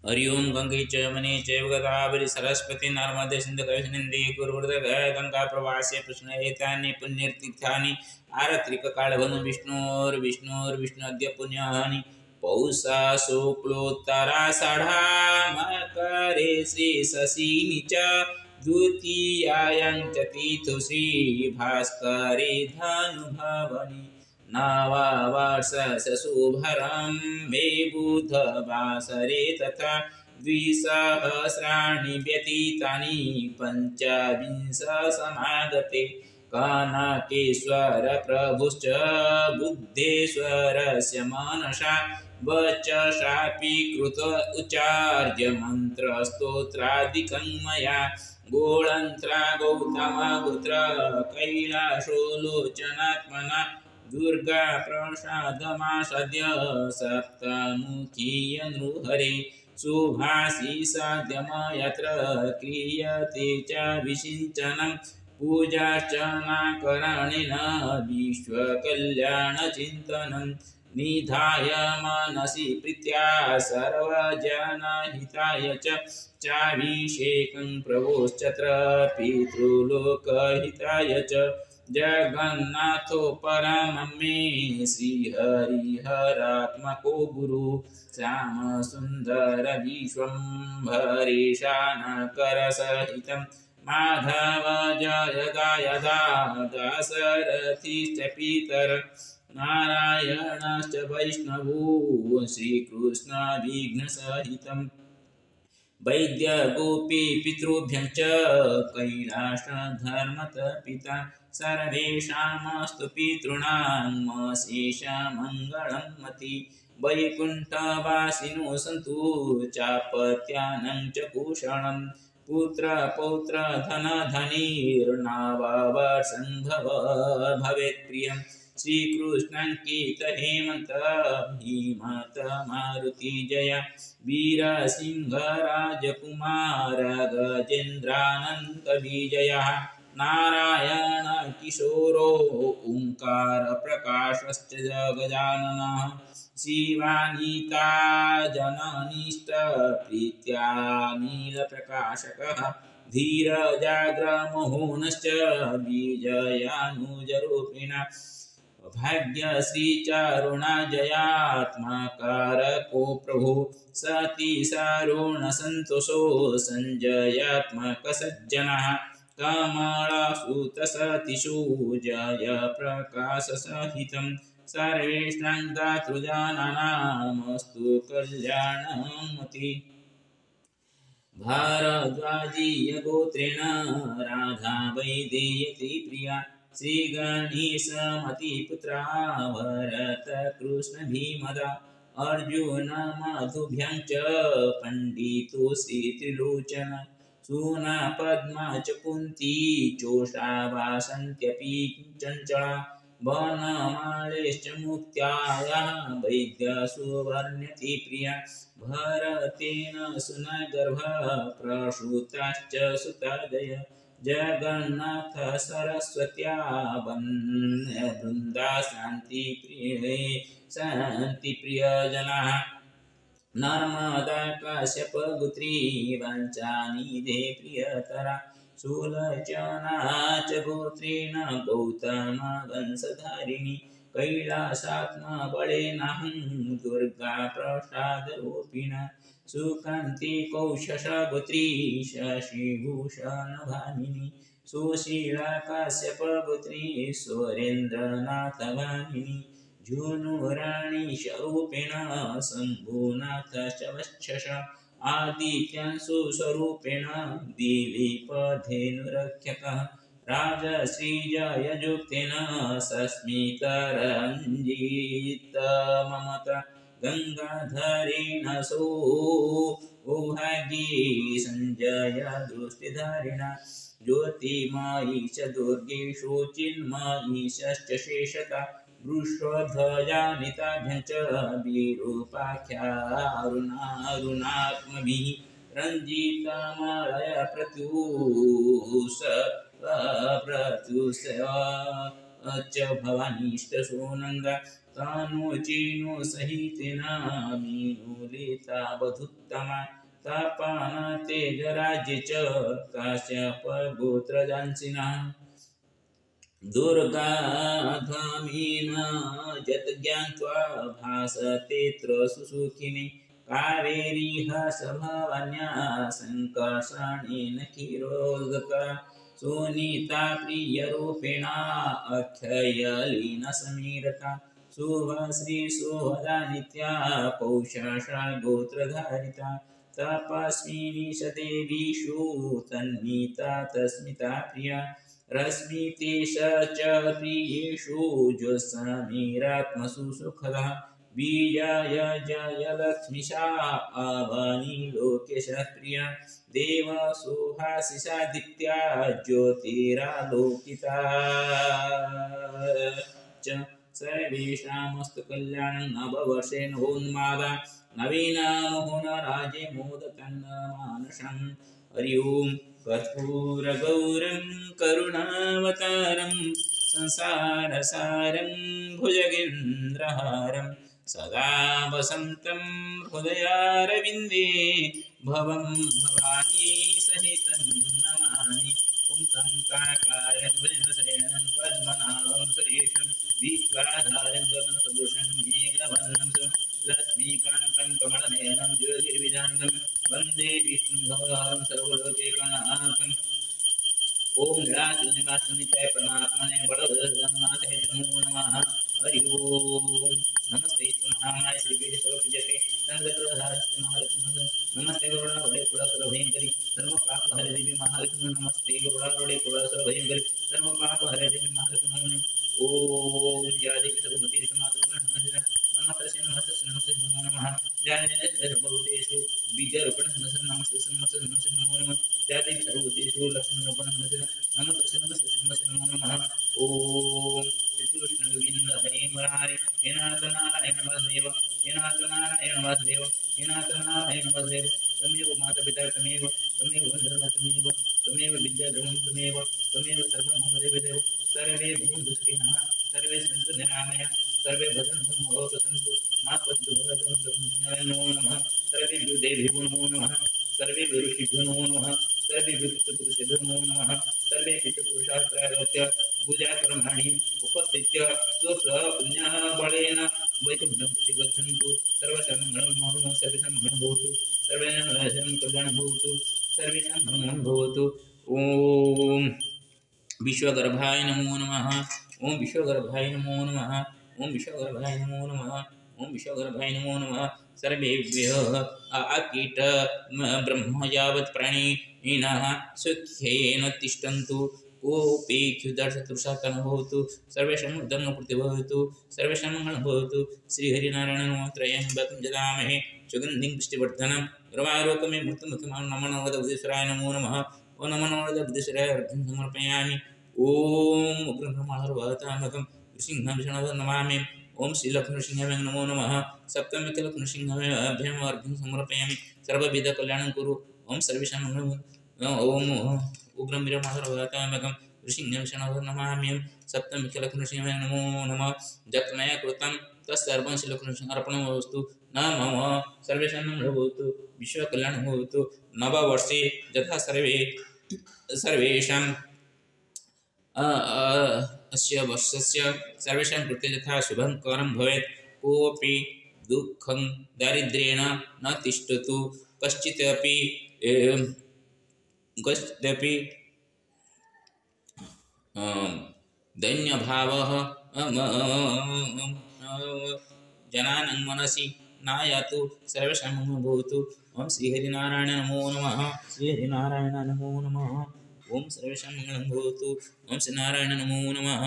हरि ओम गंगे च यमुने चैव गोदावरी सरस्वती नर्मदे सिंधु कावेरी गुरुवृद्ध गंगा प्रवासे पुष्णेतानि पुण्यतीर्थानि आरत्रिककालभनु विष्णोर्विष्णुर्विष्णुअद्य पुण्यहानि पौषा शुक्लोत्तराषाढा मकरे श्री शशिनि च द्वितीयायां च तिथौ श्री भास्करे धनुभवनि नववर्षशुभरं मे बुधवासरे तथा द्विसहस्राणि व्यतीतानि पञ्चविंशसमागते कनकेश्वर प्रभुश्च बुद्धेश्वरस्य मनसा वचसापि कृत उच्चार्य मन्त्रस्तोत्रादिकं मया गोळन्त्रा गौतमगोत्र कैलासो लोचनात्मना दुर्गा प्रसादमासाद्य सप्तमुखी नृहरे शुभाशिषाद्यमयत्र क्रियते च विसिञ्चनं पूजार्चनाकरणेन विश्वकल्याणचिन्तनं निधाय मनसि प्रीत्या सर्वजनहिताय चाभिषेकं प्रभोश्चत्र पितृलोकहिताय च जगन्नाथो परमं मे श्रीहरिहरात्मको गुरु श्याम सुंदर विश्वम्भरेशानकरसहितं माधव जयदा यदा दाशरथिश्च पितर नारायणश्च वैष्णवो श्रीकृष्ण विघ्नसहितं वैद्य गोपी पितृभ्यं च कैलासधर्मत पिता सर्वेषामस्तु पितॄणां शेषमङ्गलं मति वैकुण्ठवासिनो सन्तु चापत्यानं च कुशलं पुत्र पौत्र धन धनिर्नववर्षं भवेत् प्रियं श्रीकृष्णाङ्कित हेमन्त हिमत मारुति जय वीरसिंह राजकुमार गजेन्द्रानन्द विजयः नारायण किशोरो ओंकार प्रकाशश्च गजाननः शिवानीता जननीष्ट प्रीत्या नीलप्रकाशकः धीरजाग्रमोहनश्च विजयानुजरूपिणः भाग्यश्रीचारुणाजयात्मकारको प्रभु सती सारुणसन्तोषो सञ्जयात्मकसज्जनः कमलासुतसतिषु जय प्रकाशसहितं सर्वेषां दातृजानानामस्तु कल्याणमति भारद्वाजीय गोत्रेण राधा वैदेयती प्रिया श्रीगणेशमतिपुत्रा भरत कृष्ण भीमदा अर्जुन मधुभ्यां च पण्डितोऽसि त्रिलोचन सूना पद्मा च कुन्ती चोषा वासन्त्यपि चञ्चला वनमालेश्च मुक्त्याया वैद्यसुवर्ण्यति प्रिया भरतेन सुनगर्भः प्रसूताश्च सुतादय जगन्नाथ सरस्वत्या वृन्दा शान्ति प्रियजनाः नर्मदा काश्यपगोत्री वाञ्छानिधे प्रियतरा सुलोचना च गोत्रेण गौतमा वंशधारिणी कैलासात्मबलेनाहं दुर्गा प्रसादरूपिणा सुकान्ति कौशशगोत्री शशिभूषणभामिनी सुशीला काश्यपगोत्री सुरेन्द्रनाथभामिनी झुनुराणी स्वरूपेण शम्भुनाथश्च वक्षस आदित्यांशु स्वरूपेण दिलीपधेनुरक्षकः राजश्रीजययुक्तेन सस्मितरञ्जितममत गंगाधरेण सौभाग्ये सञ्जय दृष्टिधारिणा ज्योतिर्मयी च दुर्गेषु चिन्मयी च शेषता वृषध्वजानिताभ्यं च विरूपाख्यारुणात्मभिः रञ्जितमलय प्रत्युष च भवानीष्टसुनन्दा तानो चीनो सहितेना मीनुलिता बधुत्तमा तापाना तेजराज्य च काश्यप गोत्रजांसिनः दुर्गाध्वामीना जतज्ञात्वा भासतेऽत्र सुसुखिनी कावेरीह सभावन्या संकर्षणेन क्षीरोदका सुनीता प्रियरूपिणा अक्षयलीना समीरता सुभाश्री सुवदा नित्या पौषाषा गोत्रधारिता तपस्विनी सदेवीषु तन्मीता तस्मिता प्रिया रश्मितेश च प्रियेषु ज्योत्समीरात्मसु सुखदा बीजाय जय लक्ष्मीशा आवानी लोकेशः प्रिया देवसुहासिषादित्या ज्योतिरालोकिता च सर्वेषामस्तु कल्याणं नववर्षे नवोन्मादा नवीनामोहनराजे मोदकन्नमानसं हरि ओं कर्पूरगौरं करुणावतारं संसारसारं भुजगेन्द्रहारं सदा वसन्तं हृदयारविन्दे भवं भवानी सहितं नमामि ॐ काकाय भजनशयनं पद्मनाभं सुरेशं विश्वाधारं गगनसदृशं मेघवर्णं लक्ष्मीकान्तं कमलनयनं ज्योतिर्विदान्तं वन्दे विष्णुं भवहरं सर्वलोकैकनाथम् ओम निराजनिवासनित्याय परमात्मने बड़ोदरनाथाय नमो नमः हरि ओम नमस्ते महामाय श्री वेद सर्वपूज्यते संगतधारस्ते महालक्ष्मी नमस्ते गरुड़ारूढ़े कुलासुरभयंकरी सर्व पाप हरे देवी महालक्ष्मी नमस्ते गरुड़ारूढ़े कुलासुरभयंकरी सर्व पाप हरे देवी महालक्ष्मी ओम या देवी सर्वभूतेषु मातृगुणः नमस्ते नमस्ते नमो नमः जय सर्वभूतेषु बीजरूपिणः नमस्ते नमो नमः जय देवी सर्वभूतेषु लक्ष्मीरूपिणः नमस्ते नमो नमः ओम श्रीकृष्ण गोविंद हरे मुरारे हे नाथ नारायण वासुदेव हे नाथ नारायण वासुदेव हे नाथ नारायण वासुदेव त्वमेव माता पिता त्वमेव बन्धुः त्वमेव विद्या द्रवं त्वमेव सर्वं मम देवदेव सर्वे भवन्तु सुखिनः सर्वे सन्तु निरामयाः सर्वे भद्रं भवन्तु सन्तु मा कष्टं नमो नमः सर्वेभ्यो देवेभ्यो नमो नमः सर्वेभ्यो ऋषिभ्यो नमो नमः सर्वेभ्यो पितृपुरुषेभ्यो नमो नमः सर्वे पितृपुरुषाः पूजाकर्माणि उपस्थित्य स्वपुण्यबलेन वैकुण्ठं प्रति गच्छन्तु सर्वेषां मङ्गलं भवतु सर्वेषां मङ्गलं भवतु सर्वेषां कल्याणं भवतु सर्वेषां मङ्गलं भवतु ॐ विश्वगर्भाय नमो नमः ॐ विश्वगर्भाय नमो नमः ॐ विश्वगर्भाय नमो नमः ॐ विश्वगर्भाय नमो नमः सर्वेभ्यः अकीट ब्रह्म यावत् प्राणिनः सुखेन तिष्ठन्तु कोऽपि क्षुधार्ततृषार्तः न भवतु सर्वेषां धर्मपूर्तिः भवतु सर्वेषां मङ्गलं भवतु श्रीहरिनारायणमन्त्रं जगामहे सुगन्धिं पुष्टिवर्धनं गर्वारोकमे मृत्युमुखमां नमोनवदबुद्धेश्वराय नमो नमः ॐ नमोनवदबुद्धेश्वराय अर्घ्यं समर्पयामि ॐ उग्रब्रह्मणर्वतामकं नृसिंहं विष्णुं नमामि ओम श्रीलक्ष्मीनृसिंहाय नमो नमः सप्तमीकलक्ष्मीनृसिंहाभ्याम् अर्घ्यं समर्पयामि सर्वविधकल्याणं कुरु ओम सर्वेषां ओम उग्रं वीरमहारवतामकं नृसिंहं विष्णुं नमामि सप्तमीकलक्ष्मीनृसिंहाय नमो नमः यत् मया कृतं तत्सर्वं श्रीलक्ष्मीनृसिंहार्पणमस्तु न मम सर्वेषां भवतु विश्वकल्याणं भवतु नववर्षे यथा सर्वेषां अस्य वर्षस्य सर्वेषां कृते यथा शुभङ्करं भवेत् कोऽपि दुःखं दारिद्र्येण न तिष्ठतु कश्चिदपि दैन्यभावः जनानां मनसि नायातु सर्वेषां भवतु ओम श्रीहरिनारायण नमो नमः श्रीहरिनारायण नमो नमः ओम सर्वेषां मङ्गलं भवतु ओम श्रीनारायण नमो नमः।